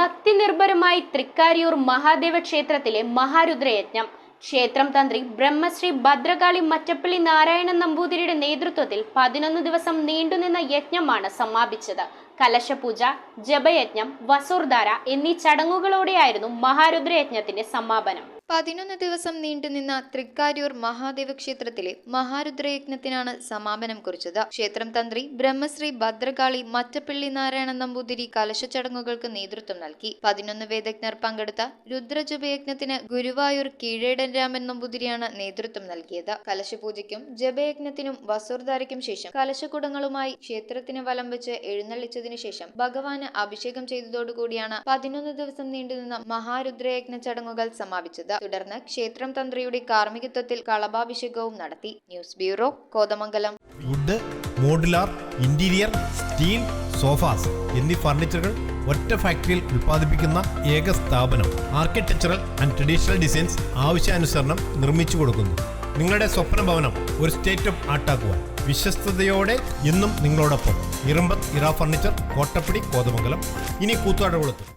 ഭക്തി നിർഭരമായി തൃക്കാരിയൂർ മഹാദേവ ക്ഷേത്രത്തിലെ മഹാരുദ്രയജ്ഞം. ക്ഷേത്രം തന്ത്രി ബ്രഹ്മശ്രീ ഭദ്രകാളി മറ്റപ്പള്ളി നാരായണൻ നമ്പൂതിരിയുടെ നേതൃത്വത്തിൽ 11 ദിവസം നീണ്ടുനിന്ന യജ്ഞമാണ് സമാപിച്ചത്. കലശപൂജ, ജപയജ്ഞം, വസൂർധാര എന്നീ ചടങ്ങുകളോടെയായിരുന്നു മഹാരുദ്രയജ്ഞത്തിന്റെ സമാപനം. 11 ദിവസം നീണ്ടുനിന്ന തൃക്കാരിയൂർ മഹാദേവ ക്ഷേത്രത്തിലെ മഹാരുദ്രയജ്ഞത്തിനാണ് സമാപനം കുറിച്ചത്. ക്ഷേത്രം തന്ത്രി ബ്രഹ്മശ്രീ ഭദ്രകാളി മറ്റപ്പള്ളി നാരായണൻ നമ്പൂതിരി കലശ ചടങ്ങുകൾക്ക് നേതൃത്വം നൽകി. 11 വേദജ്ഞർ പങ്കെടുത്ത രുദ്രജപയജ്ഞത്തിന് ഗുരുവായൂർ കീഴേടൻ രാമൻ നമ്പൂതിരിയാണ് നേതൃത്വം നൽകിയത്. കലശപൂജയ്ക്കും ജപയജ്ഞത്തിനും വസൂർധാരയ്ക്കും ശേഷം കലശകുടങ്ങളുമായി ക്ഷേത്രത്തിന് വലം വെച്ച് എഴുന്നള്ളിച്ചതിനു ശേഷം ഭഗവാന് അഭിഷേകം ചെയ്തതോടുകൂടിയാണ് 11 ദിവസം നീണ്ടുനിന്ന മഹാരുദ്രയജ്ഞ ചടങ്ങുകൾ സമാപിച്ചത്. തുടർന്ന് ക്ഷേത്രം തന്ത്രിയുടെ കാർമ്മികത്വത്തിൽ കളഭാഭിഷേകവും നടത്തി. News bureau, Kothamangalam. Wood, modular, interior, steel, sofas എന്നീ ഫർണിച്ചറുകൾ ഒറ്റ ഫാക്ടറിയിൽ ഉൽപ്പാദിപ്പിക്കുന്ന ഏക സ്ഥാപനം. ആർക്കിടെക്ചറൽ ആൻഡ് ട്രഡീഷണൽ ഡിസൈൻസ് ആവശ്യാനുസരണം നിർമ്മിച്ചു കൊടുക്കുന്നു. നിങ്ങളുടെ സ്വപ്ന ഭവനം ഒരു സ്റ്റേറ്റ് ഓഫ് ആർട്ടാക്കുവാൻ വിശ്വസ്തയോടെ എന്നും നിങ്ങളോടൊപ്പം. ഇറമ്പത്ത് ഇറ ഫർണിച്ചർ, കോട്ടപ്പടി, കോതമംഗലം. ഇനി കൂത്താട്ടുകുളത്ത്.